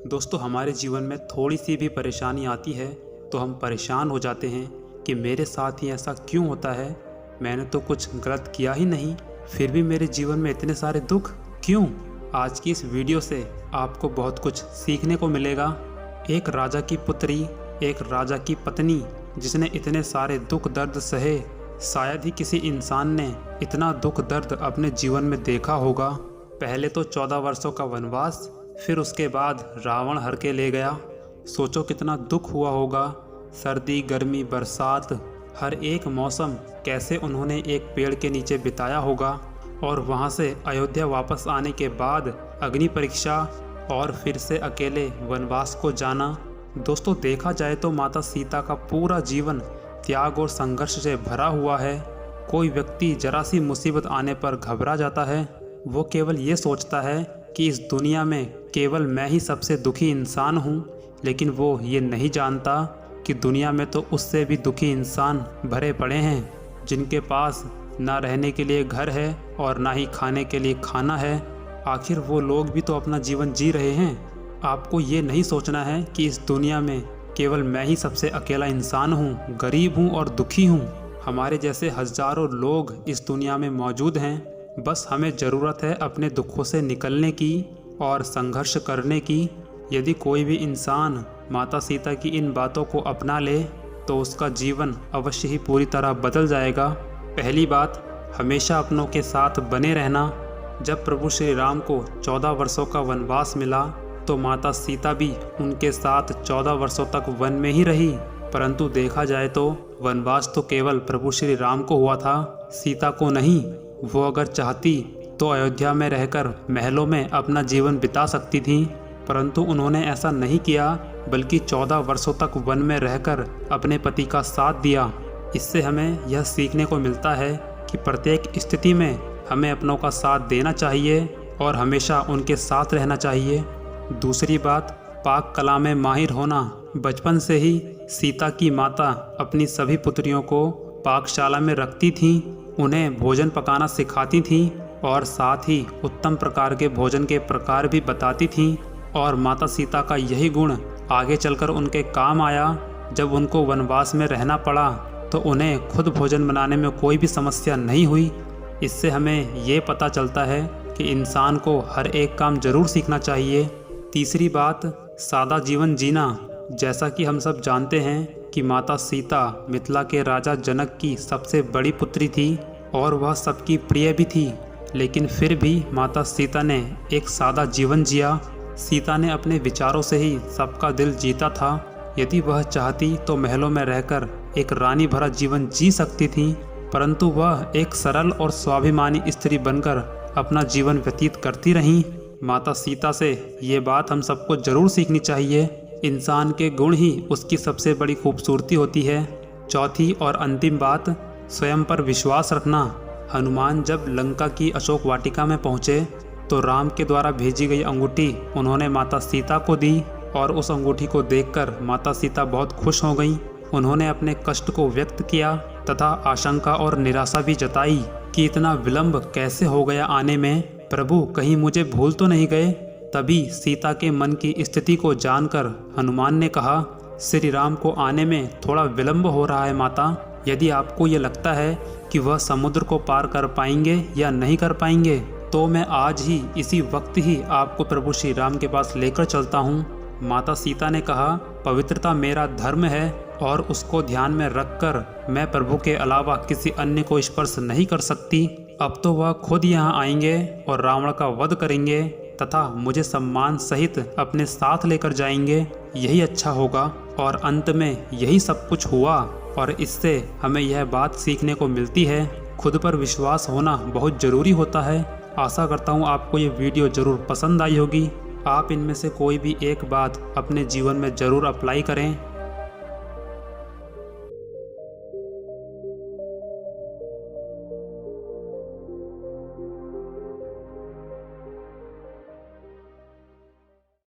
दोस्तों, हमारे जीवन में थोड़ी सी भी परेशानी आती है तो हम परेशान हो जाते हैं कि मेरे साथ ही ऐसा क्यों होता है। मैंने तो कुछ गलत किया ही नहीं, फिर भी मेरे जीवन में इतने सारे दुख क्यों। आज की इस वीडियो से आपको बहुत कुछ सीखने को मिलेगा। एक राजा की पुत्री, एक राजा की पत्नी जिसने इतने सारे दुख दर्द सहे, शायद ही किसी इंसान ने इतना दुख दर्द अपने जीवन में देखा होगा। पहले तो 14 वर्षों का वनवास, फिर उसके बाद रावण हर के ले गया। सोचो कितना दुख हुआ होगा। सर्दी, गर्मी, बरसात, हर एक मौसम कैसे उन्होंने एक पेड़ के नीचे बिताया होगा। और वहाँ से अयोध्या वापस आने के बाद अग्नि परीक्षा और फिर से अकेले वनवास को जाना। दोस्तों, देखा जाए तो माता सीता का पूरा जीवन त्याग और संघर्ष से भरा हुआ है। कोई व्यक्ति जरा सी मुसीबत आने पर घबरा जाता है। वो केवल ये सोचता है कि इस दुनिया में केवल मैं ही सबसे दुखी इंसान हूँ, लेकिन वो ये नहीं जानता कि दुनिया में तो उससे भी दुखी इंसान भरे पड़े हैं, जिनके पास ना रहने के लिए घर है और ना ही खाने के लिए खाना है। आखिर वो लोग भी तो अपना जीवन जी रहे हैं। आपको ये नहीं सोचना है कि इस दुनिया में केवल मैं ही सबसे अकेला इंसान हूँ, गरीब हूँ और दुखी हूँ। हमारे जैसे हजारों लोग इस दुनिया में मौजूद हैं। बस हमें ज़रूरत है अपने दुखों से निकलने की और संघर्ष करने की। यदि कोई भी इंसान माता सीता की इन बातों को अपना ले तो उसका जीवन अवश्य ही पूरी तरह बदल जाएगा। पहली बात, हमेशा अपनों के साथ बने रहना। जब प्रभु श्री राम को 14 वर्षों का वनवास मिला तो माता सीता भी उनके साथ 14 वर्षों तक वन में ही रही। परंतु देखा जाए तो वनवास तो केवल प्रभु श्री राम को हुआ था, सीता को नहीं। वो अगर चाहती तो अयोध्या में रहकर महलों में अपना जीवन बिता सकती थी, परंतु उन्होंने ऐसा नहीं किया, बल्कि 14 वर्षों तक वन में रहकर अपने पति का साथ दिया। इससे हमें यह सीखने को मिलता है कि प्रत्येक स्थिति में हमें अपनों का साथ देना चाहिए और हमेशा उनके साथ रहना चाहिए। दूसरी बात, पाक कला में माहिर होना। बचपन से ही सीता की माता अपनी सभी पुत्रियों को पाकशाला में रखती थीं, उन्हें भोजन पकाना सिखाती थीं और साथ ही उत्तम प्रकार के भोजन के प्रकार भी बताती थीं। और माता सीता का यही गुण आगे चलकर उनके काम आया। जब उनको वनवास में रहना पड़ा तो उन्हें खुद भोजन बनाने में कोई भी समस्या नहीं हुई। इससे हमें ये पता चलता है कि इंसान को हर एक काम जरूर सीखना चाहिए। तीसरी बात, सादा जीवन जीना। जैसा कि हम सब जानते हैं कि माता सीता मिथिला के राजा जनक की सबसे बड़ी पुत्री थी और वह सबकी प्रिय भी थी, लेकिन फिर भी माता सीता ने एक सादा जीवन जिया। सीता ने अपने विचारों से ही सबका दिल जीता था। यदि वह चाहती तो महलों में रहकर एक रानी भरा जीवन जी सकती थी, परंतु वह एक सरल और स्वाभिमानी स्त्री बनकर अपना जीवन व्यतीत करती रहीं। माता सीता से ये बात हम सबको जरूर सीखनी चाहिए। इंसान के गुण ही उसकी सबसे बड़ी खूबसूरती होती है। चौथी और अंतिम बात, स्वयं पर विश्वास रखना। हनुमान जब लंका की अशोक वाटिका में पहुँचे तो राम के द्वारा भेजी गई अंगूठी उन्होंने माता सीता को दी और उस अंगूठी को देखकर माता सीता बहुत खुश हो गईं। उन्होंने अपने कष्ट को व्यक्त किया तथा आशंका और निराशा भी जताई कि इतना विलंब कैसे हो गया आने में, प्रभु कहीं मुझे भूल तो नहीं गए। तभी सीता के मन की स्थिति को जानकर हनुमान ने कहा, श्री राम को आने में थोड़ा विलंब हो रहा है माता। यदि आपको ये लगता है कि वह समुद्र को पार कर पाएंगे या नहीं कर पाएंगे तो मैं आज ही इसी वक्त ही आपको प्रभु श्री राम के पास लेकर चलता हूँ। माता सीता ने कहा, पवित्रता मेरा धर्म है और उसको ध्यान में रखकर मैं प्रभु के अलावा किसी अन्य को स्पर्श नहीं कर सकती। अब तो वह खुद यहाँ आएंगे और रावण का वध करेंगे तथा मुझे सम्मान सहित अपने साथ लेकर जाएंगे, यही अच्छा होगा। और अंत में यही सब कुछ हुआ। और इससे हमें यह बात सीखने को मिलती है, खुद पर विश्वास होना बहुत ज़रूरी होता है। आशा करता हूँ आपको ये वीडियो ज़रूर पसंद आई होगी। आप इनमें से कोई भी एक बात अपने जीवन में ज़रूर अप्लाई करें।